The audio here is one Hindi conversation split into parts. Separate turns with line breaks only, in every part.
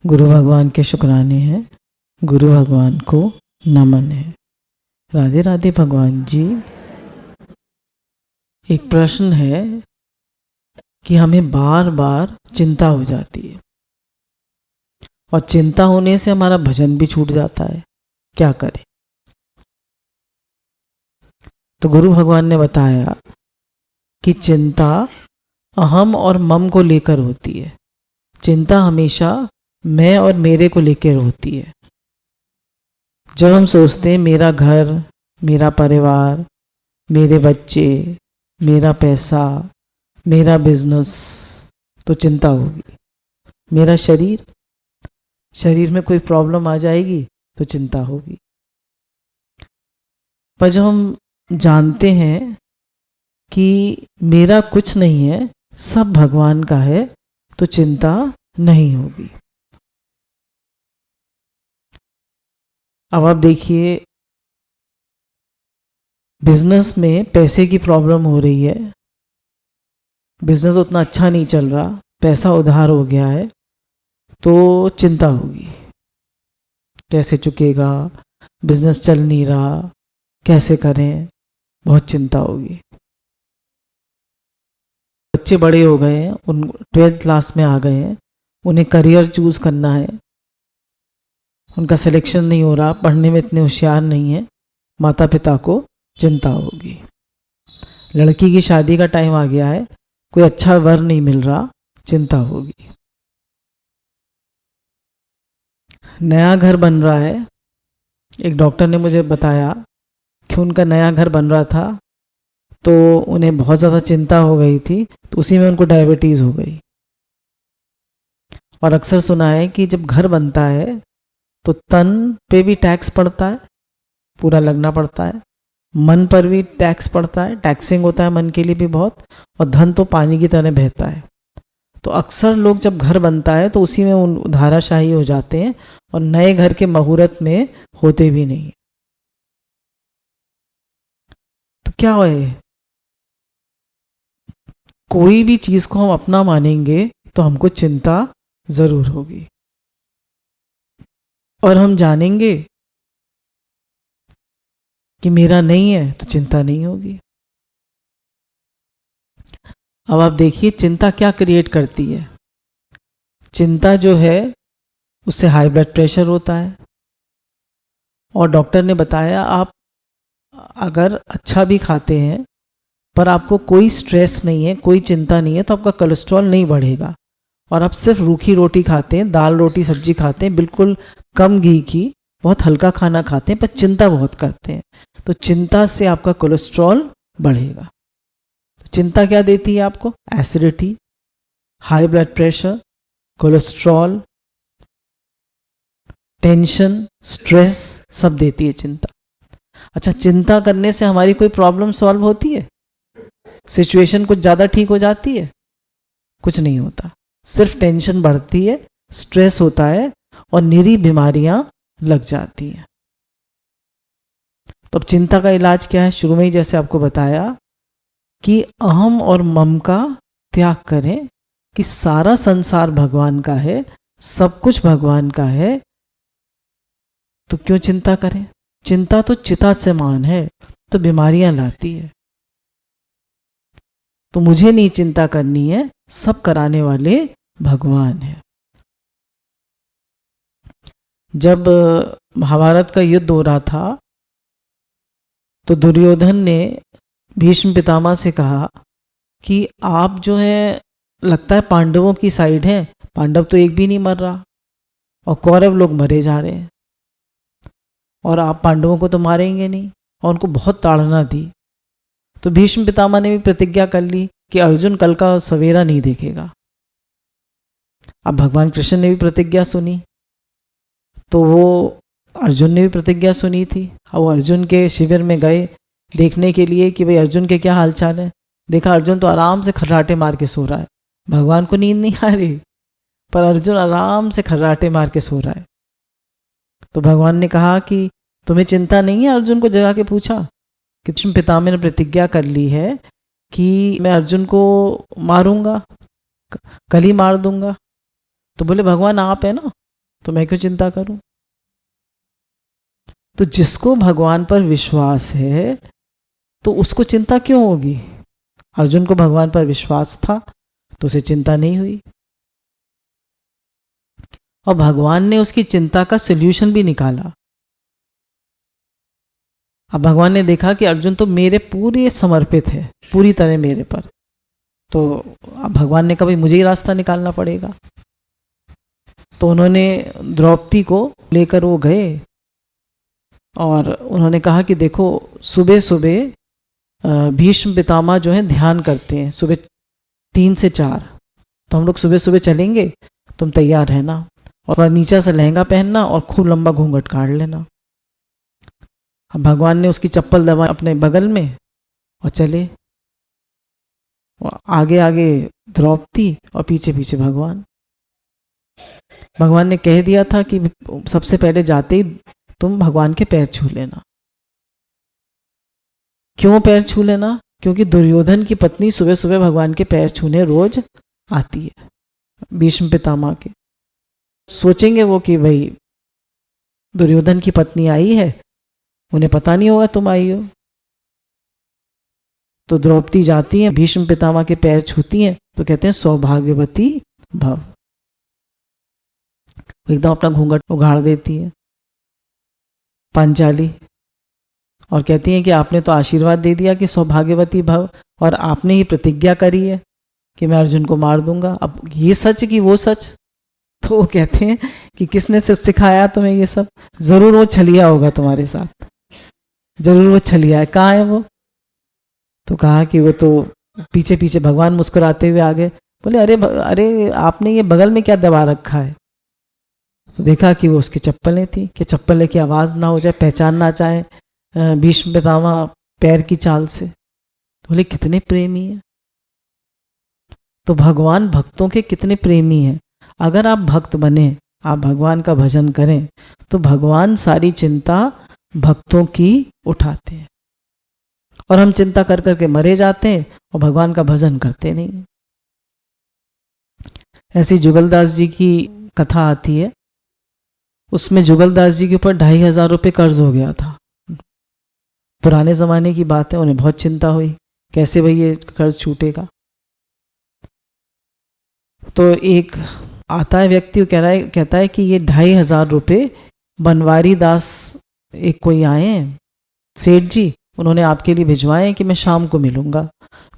गुरु भगवान के शुक्राने हैं, गुरु भगवान को नमन है। राधे राधे भगवान जी। एक प्रश्न है कि हमें बार बार चिंता हो जाती है और चिंता होने से हमारा भजन भी छूट जाता है, क्या करें? तो गुरु भगवान ने बताया कि चिंता अहम और मम को लेकर होती है। चिंता हमेशा मैं और मेरे को लेकर होती है। जब हम सोचते हैं मेरा घर, मेरा परिवार, मेरे बच्चे, मेरा पैसा, मेरा बिजनेस, तो चिंता होगी। मेरा शरीर में कोई प्रॉब्लम आ जाएगी तो चिंता होगी। पर जब हम जानते हैं कि मेरा कुछ नहीं है, सब भगवान का है, तो चिंता नहीं होगी। अब आप देखिए, बिजनेस में पैसे की प्रॉब्लम हो रही है, बिजनेस उतना अच्छा नहीं चल रहा, पैसा उधार हो गया है, तो चिंता होगी। कैसे चुकेगा, बिजनेस चल नहीं रहा, कैसे करें, बहुत चिंता होगी। बच्चे बड़े हो गए हैं, उन 12th क्लास में आ गए हैं, उन्हें करियर चूज करना है, उनका सिलेक्शन नहीं हो रहा, पढ़ने में इतने होशियार नहीं है, माता पिता को चिंता होगी। लड़की की शादी का टाइम आ गया है, कोई अच्छा वर नहीं मिल रहा, चिंता होगी। नया घर बन रहा है, एक डॉक्टर ने मुझे बताया कि उनका नया घर बन रहा था, तो उन्हें बहुत ज़्यादा चिंता हो गई थी, तो उसी में उनको डायबिटीज़ हो गई। और अक्सर सुना है कि जब घर बनता है तो तन पे भी टैक्स पड़ता है, पूरा लगना पड़ता है, मन पर भी टैक्स पड़ता है, टैक्सिंग होता है मन के लिए भी बहुत, और धन तो पानी की तरह बहता है। तो अक्सर लोग जब घर बनता है तो उसी में धाराशाही हो जाते हैं और नए घर के मुहूर्त में होते भी नहीं। तो क्या है, कोई भी चीज को हम अपना मानेंगे तो हमको चिंता जरूर होगी, और हम जानेंगे कि मेरा नहीं है तो चिंता नहीं होगी। अब आप देखिए चिंता क्या क्रिएट करती है। चिंता जो है उससे हाई ब्लड प्रेशर होता है, और डॉक्टर ने बताया आप अगर अच्छा भी खाते हैं पर आपको कोई स्ट्रेस नहीं है, कोई चिंता नहीं है, तो आपका कोलेस्ट्रॉल नहीं बढ़ेगा। और आप सिर्फ रूखी रोटी खाते हैं, दाल रोटी सब्जी खाते हैं, बिल्कुल कम घी की, बहुत हल्का खाना खाते हैं, पर चिंता बहुत करते हैं, तो चिंता से आपका कोलेस्ट्रॉल बढ़ेगा। तो चिंता क्या देती है आपको? Acidity, high blood pressure, cholesterol, tension, stress, सब देती है चिंता। अच्छा, चिंता करने से हमारी कोई प्रॉब्लम सॉल्व होती है? सिचुएशन कुछ ज़्यादा ठीक हो जाती है? कुछ नहीं होता, सिर्फ टेंशन बढ़ती है, स्ट्रेस होता है और निरी बीमारियां लग जाती हैं। तो अब चिंता का इलाज क्या है? शुरू में ही जैसे आपको बताया कि अहम और मम का त्याग करें, कि सारा संसार भगवान का है, सब कुछ भगवान का है, तो क्यों चिंता करें? चिंता तो चिता समान है, तो बीमारियां लाती है। तो मुझे नहीं चिंता करनी है, सब कराने वाले भगवान है। जब महाभारत का युद्ध हो रहा था तो दुर्योधन ने भीष्म पितामह से कहा कि आप जो है लगता है पांडवों की साइड हैं, पांडव तो एक भी नहीं मर रहा और कौरव लोग मरे जा रहे हैं, और आप पांडवों को तो मारेंगे नहीं, और उनको बहुत ताड़ना दी। तो भीष्म पितामह ने भी प्रतिज्ञा कर ली कि अर्जुन कल का सवेरा नहीं देखेगा। अब भगवान कृष्ण ने भी प्रतिज्ञा सुनी, तो वो अर्जुन ने भी प्रतिज्ञा सुनी थी। अब वो अर्जुन के शिविर में गए देखने के लिए कि भाई अर्जुन के क्या हालचाल है। देखा अर्जुन तो आराम से खर्राटे मार के सो रहा है, भगवान को नींद नहीं आ रही, पर अर्जुन आराम से खर्राटे मार के सो रहा है। तो भगवान ने कहा कि तुम्हें चिंता नहीं है? अर्जुन को जगा के पूछा कि कृष्ण पितामह ने प्रतिज्ञा कर ली है कि मैं अर्जुन को मारूंगा, कल ही मार दूंगा। तो बोले भगवान आप है ना, तो मैं क्यों चिंता करूं? तो जिसको भगवान पर विश्वास है तो उसको चिंता क्यों होगी? अर्जुन को भगवान पर विश्वास था तो उसे चिंता नहीं हुई, और भगवान ने उसकी चिंता का सल्यूशन भी निकाला। अब भगवान ने देखा कि अर्जुन तो मेरे पूरे समर्पित है, पूरी तरह मेरे पर, तो अब भगवान ने कहा भाई मुझे ही रास्ता निकालना पड़ेगा। तो उन्होंने द्रौपदी को लेकर वो गए और उन्होंने कहा कि देखो सुबह सुबह भीष्म पितामह जो है ध्यान करते हैं सुबह 3 से 4, तो हम लोग सुबह सुबह चलेंगे, तुम तैयार रहना और नीचे से लहंगा पहनना और खूब लंबा घूंघट काट लेना। अब भगवान ने उसकी चप्पल दबा अपने बगल में और चले, आगे आगे द्रौपदी और पीछे पीछे भगवान। भगवान ने कह दिया था कि सबसे पहले जाते ही तुम भगवान के पैर छू लेना। क्यों पैर छू लेना? क्योंकि दुर्योधन की पत्नी सुबह सुबह भगवान के पैर छूने रोज आती है, भीष्म पितामह के। सोचेंगे वो कि भाई दुर्योधन की पत्नी आई है, उन्हें पता नहीं होगा तुम आई हो। तो द्रौपदी जाती है, भीष्म पितामह के पैर छूती हैं, तो कहते हैं सौभाग्यवती भव। एकदम अपना घूंघट उगाड़ देती है पांचाली और कहती हैं कि आपने तो आशीर्वाद दे दिया कि सौभाग्यवती भव, और आपने ही प्रतिज्ञा करी है कि मैं अर्जुन को मार दूंगा। अब ये सच कि वो सच? तो वो कहते हैं कि किसने से सिखाया तुम्हें ये सब? जरूर वो छलिया होगा तुम्हारे साथ, जरूर वो छलिया है। कहाँ है वो? तो कहा कि वो तो पीछे पीछे। भगवान मुस्कुराते हुए आगे बोले अरे अरे आपने ये बगल में क्या दबा रखा है? तो देखा कि वो उसकी चप्पलें थी, कि चप्पलें की आवाज़ ना हो जाए, पहचान ना चाहे भीष्म पितामह पैर की चाल से। बोले कितने प्रेमी है। तो भगवान भक्तों के कितने प्रेमी हैं। अगर आप भक्त बने, आप भगवान का भजन करें, तो भगवान सारी चिंता भक्तों की उठाते हैं, और हम चिंता कर करके मरे जाते हैं और भगवान का भजन करते नहीं। ऐसी जुगलदास जी की कथा आती है, उसमें जुगलदास जी के ऊपर 2500 रुपये कर्ज हो गया था। पुराने ज़माने की बात है, उन्हें बहुत चिंता हुई कैसे भाई ये कर्ज छूटेगा। तो एक आता है व्यक्ति, कहता है कि ये 2500 रुपये बनवारी दास एक कोई आए हैं सेठ जी, उन्होंने आपके लिए भिजवाए हैं कि मैं शाम को मिलूंगा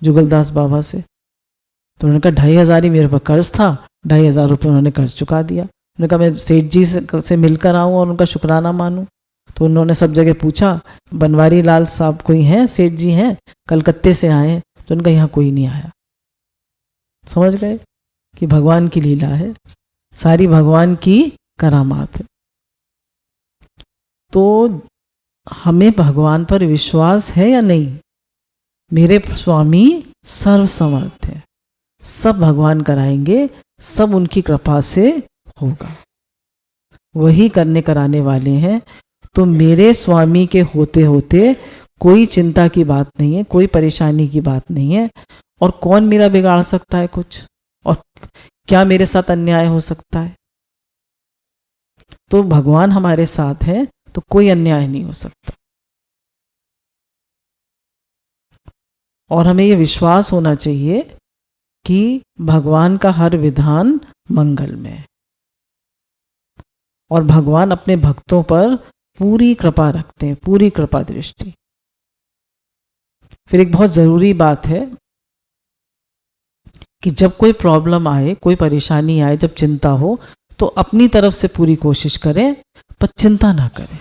जुगलदास बाबा से। तो उन्होंने कहा 2500 ही मेरे पर कर्ज था, 2500 रुपये उन्होंने कर्ज चुका दिया। उन्होंने कहा मैं सेठ जी से मिलकर आऊँ और उनका शुक्राना मानूं। तो उन्होंने सब जगह पूछा, बनवारी लाल साहब कोई हैं? सेठ जी हैं, कलकत्ते से आए हैं। तो उनका यहाँ कोई नहीं आया। समझ गए कि भगवान की लीला है, सारी भगवान की करामात है। तो हमें भगवान पर विश्वास है या नहीं? मेरे स्वामी सर्वसमर्थ है, सब भगवान कराएंगे, सब उनकी कृपा से होगा, वही करने कराने वाले हैं। तो मेरे स्वामी के होते होते कोई चिंता की बात नहीं है, कोई परेशानी की बात नहीं है। और कौन मेरा बिगाड़ सकता है कुछ? और क्या मेरे साथ अन्याय हो सकता है? तो भगवान हमारे साथ है तो कोई अन्याय नहीं हो सकता। और हमें ये विश्वास होना चाहिए कि भगवान का हर विधान मंगलमय है, और भगवान अपने भक्तों पर पूरी कृपा रखते हैं, पूरी कृपा दृष्टि। फिर एक बहुत जरूरी बात है कि जब कोई प्रॉब्लम आए, कोई परेशानी आए, जब चिंता हो, तो अपनी तरफ से पूरी कोशिश करें, पर चिंता ना करें।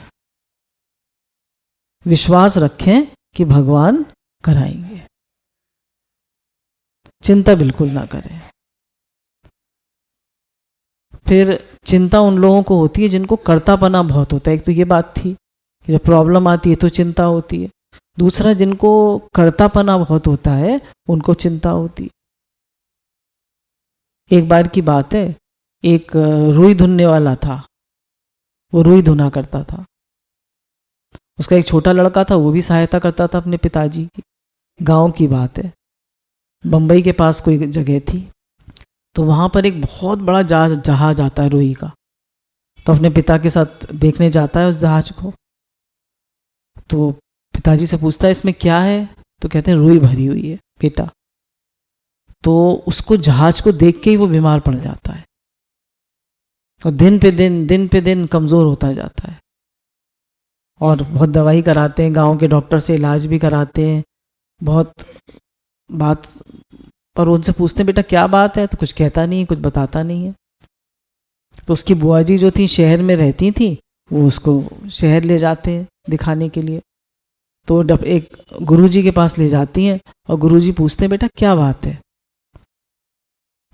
विश्वास रखें कि भगवान कराएंगे, चिंता बिल्कुल ना करें। फिर चिंता उन लोगों को होती है जिनको कर्तापना बहुत होता है। एक तो ये बात थी कि जब प्रॉब्लम आती है तो चिंता होती है। दूसरा, जिनको कर्तापना बहुत होता है उनको चिंता होती है। एक बार की बात है, एक रुई धुनने वाला था, वो रुई धुना करता था। उसका एक छोटा लड़का था, वो भी सहायता करता था अपने पिताजी की। गांव की बात है, बम्बई के पास कोई जगह थी, तो वहाँ पर एक बहुत बड़ा जहाज आता है रुई का। तो अपने पिता के साथ देखने जाता है उस जहाज को। तो पिताजी से पूछता है इसमें क्या है, तो कहते हैं रुई भरी हुई है बेटा। तो उसको जहाज को देख के ही वो बीमार पड़ जाता है और दिन पे दिन कमज़ोर होता जाता है। और बहुत दवाई कराते हैं, गांव के डॉक्टर से इलाज भी कराते हैं, बहुत बात, पर उनसे पूछते हैं बेटा क्या बात है, तो कुछ कहता नहीं है, कुछ बताता नहीं है। तो उसकी बुआ जी जो थी शहर में रहती थी, वो उसको शहर ले जाते हैं दिखाने के लिए। तो एक गुरुजी के पास ले जाती हैं और गुरुजी पूछते हैं बेटा क्या बात है,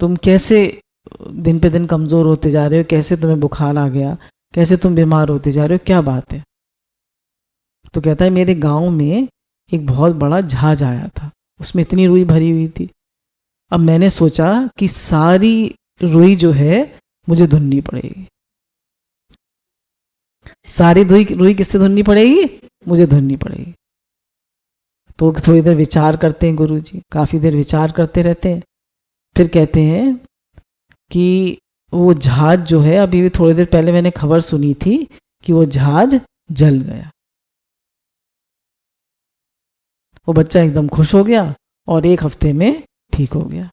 तुम कैसे दिन पे दिन कमज़ोर होते जा रहे हो, कैसे तुम्हें बुखार आ गया, कैसे तुम बीमार होते जा रहे हो, क्या बात है। तो कहता है मेरे गांव में एक बहुत बड़ा जहाज आया था, उसमें इतनी रुई भरी हुई थी। अब मैंने सोचा कि सारी रुई जो है मुझे धुननी पड़ेगी। सारी रुई किससे धुननी पड़ेगी, मुझे धुननी पड़ेगी। तो थोड़ी देर विचार करते हैं गुरुजी, काफ़ी देर विचार करते रहते हैं। फिर कहते हैं कि वो जहाज जो है, अभी भी थोड़ी देर पहले मैंने खबर सुनी थी कि वो जहाज जल गया। वो बच्चा एकदम खुश हो गया और 1 हफ्ते में ठीक हो गया।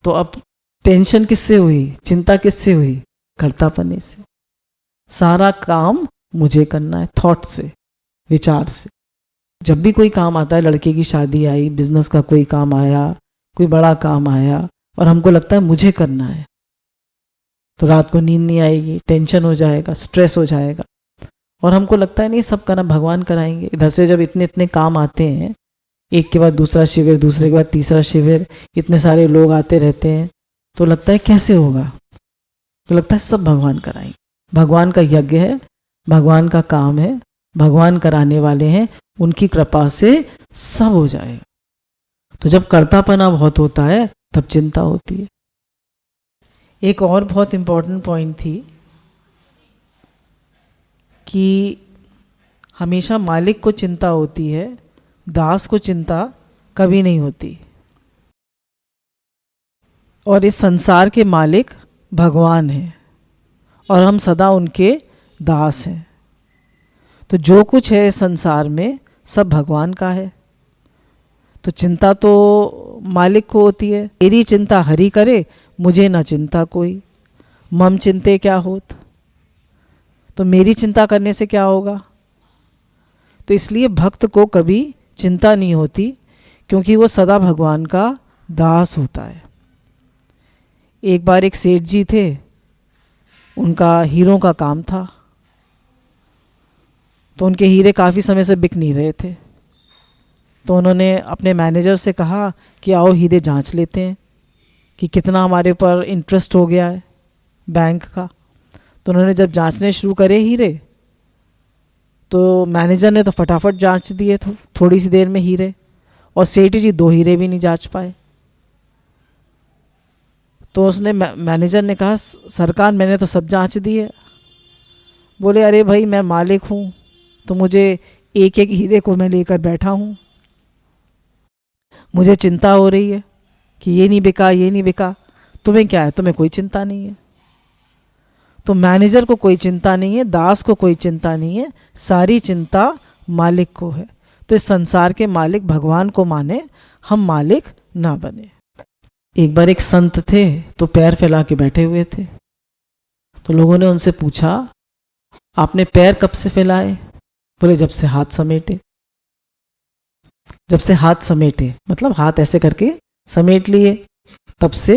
तो अब टेंशन किससे हुई, चिंता किससे हुई, कर्तापने से। सारा काम मुझे करना है, थॉट से, विचार से। जब भी कोई काम आता है, लड़के की शादी आई, बिजनेस का कोई काम आया, कोई बड़ा काम आया और हमको लगता है मुझे करना है, तो रात को नींद नहीं आएगी, टेंशन हो जाएगा, स्ट्रेस हो जाएगा और हमको लगता है नहीं सब करना भगवान कराएंगे। इधर से जब इतने इतने काम आते हैं, एक के बाद दूसरा शिविर, दूसरे के बाद तीसरा शिविर, इतने सारे लोग आते रहते हैं, तो लगता है कैसे होगा, तो लगता है सब भगवान कराएंगे। भगवान का यज्ञ है, भगवान का काम है, भगवान कराने वाले हैं, उनकी कृपा से सब हो जाएगा। तो जब कर्तापना बहुत होता है तब चिंता होती है। एक और बहुत इंपॉर्टेंट पॉइंट थी कि हमेशा मालिक को चिंता होती है, दास को चिंता कभी नहीं होती। और इस संसार के मालिक भगवान हैं और हम सदा उनके दास हैं। तो जो कुछ है संसार में सब भगवान का है। तो चिंता तो मालिक को होती है। मेरी चिंता हरि करे, मुझे ना चिंता कोई, मम चिंते क्या होत। तो मेरी चिंता करने से क्या होगा। तो इसलिए भक्त को कभी चिंता नहीं होती, क्योंकि वो सदा भगवान का दास होता है। एक बार एक सेठ जी थे, उनका हीरों का काम था, तो उनके हीरे काफ़ी समय से बिक नहीं रहे थे। तो उन्होंने अपने मैनेजर से कहा कि आओ हीरे जांच लेते हैं कि कितना हमारे ऊपर इंटरेस्ट हो गया है बैंक का। तो उन्होंने जब जांचने शुरू करे हीरे, तो मैनेजर ने तो फटाफट जांच दिए थोड़ी सी देर में हीरे, और सेठ जी 2 हीरे भी नहीं जांच पाए। तो उसने मैनेजर ने कहा सरकार मैंने तो सब जांच दिए। बोले अरे भाई मैं मालिक हूँ, तो मुझे एक एक हीरे को मैं लेकर बैठा हूँ, मुझे चिंता हो रही है कि ये नहीं बिका, ये नहीं बिका। तुम्हें क्या है, तुम्हें कोई चिंता नहीं है। तो मैनेजर को कोई चिंता नहीं है, दास को कोई चिंता नहीं है, सारी चिंता मालिक को है। तो इस संसार के मालिक भगवान को माने, हम मालिक ना बने। एक बार एक संत थे, तो पैर फैला के बैठे हुए थे। तो लोगों ने उनसे पूछा आपने पैर कब से फैलाए। बोले जब से हाथ समेटे। जब से हाथ समेटे मतलब हाथ ऐसे करके समेट लिए, तब से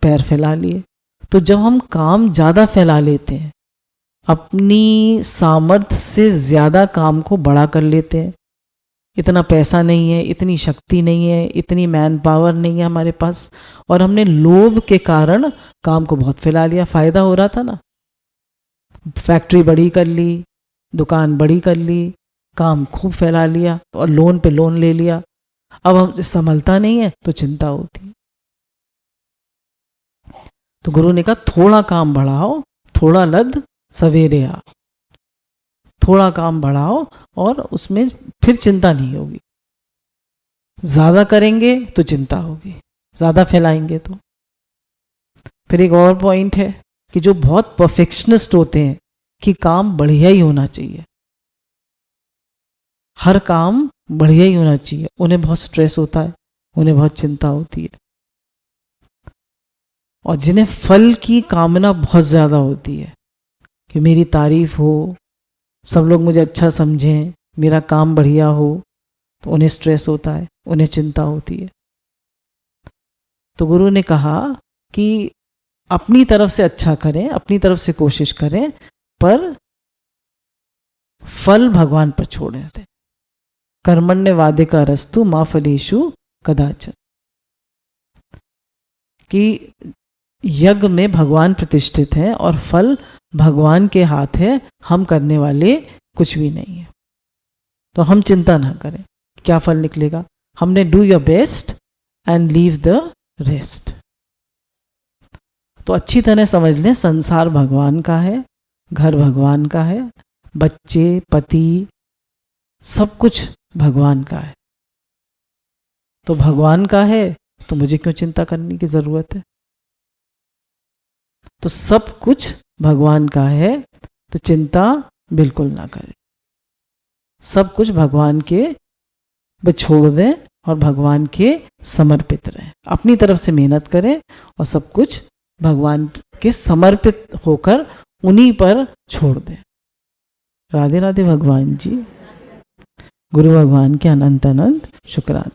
पैर फैला लिए। तो जब हम काम ज़्यादा फैला लेते हैं, अपनी सामर्थ्य से ज़्यादा काम को बड़ा कर लेते हैं, इतना पैसा नहीं है, इतनी शक्ति नहीं है, इतनी मैन पावर नहीं है हमारे पास, और हमने लोभ के कारण काम को बहुत फैला लिया। फ़ायदा हो रहा था ना, फैक्ट्री बड़ी कर ली, दुकान बड़ी कर ली, काम खूब फैला लिया और लोन पे लोन ले लिया। अब हमसे संभलता नहीं है तो चिंता होती। तो गुरु ने कहा थोड़ा काम बढ़ाओ, थोड़ा लद सवेरे आ। थोड़ा काम बढ़ाओ और उसमें फिर चिंता नहीं होगी। ज़्यादा करेंगे तो चिंता होगी, ज़्यादा फैलाएंगे तो। फिर एक और पॉइंट है कि जो बहुत परफेक्शनिस्ट होते हैं कि काम बढ़िया ही होना चाहिए, हर काम बढ़िया ही होना चाहिए, उन्हें बहुत स्ट्रेस होता है, उन्हें बहुत चिंता होती है। और जिन्हें फल की कामना बहुत ज़्यादा होती है कि मेरी तारीफ हो, सब लोग मुझे अच्छा समझें, मेरा काम बढ़िया हो, तो उन्हें स्ट्रेस होता है, उन्हें चिंता होती है। तो गुरु ने कहा कि अपनी तरफ से अच्छा करें, अपनी तरफ से कोशिश करें, पर फल भगवान पर छोड़ दें। कर्मण्य वादिका रस्तु मा फलेषु कदाचन, कि यज्ञ में भगवान प्रतिष्ठित है और फल भगवान के हाथ है, हम करने वाले कुछ भी नहीं है। तो हम चिंता ना करें क्या फल निकलेगा, हमने do your best and leave the rest. तो अच्छी तरह समझ लें, संसार भगवान का है, घर भगवान का है, बच्चे, पति, सब कुछ भगवान का है। तो भगवान का है तो मुझे क्यों चिंता करने की जरूरत है। तो सब कुछ भगवान का है, तो चिंता बिल्कुल ना करें, सब कुछ भगवान के छोड़ दें और भगवान के समर्पित रहें। अपनी तरफ से मेहनत करें और सब कुछ भगवान के समर्पित होकर उन्हीं पर छोड़ दें। राधे राधे भगवान जी। गुरु भगवान के अनंत अनंत शुक्राना।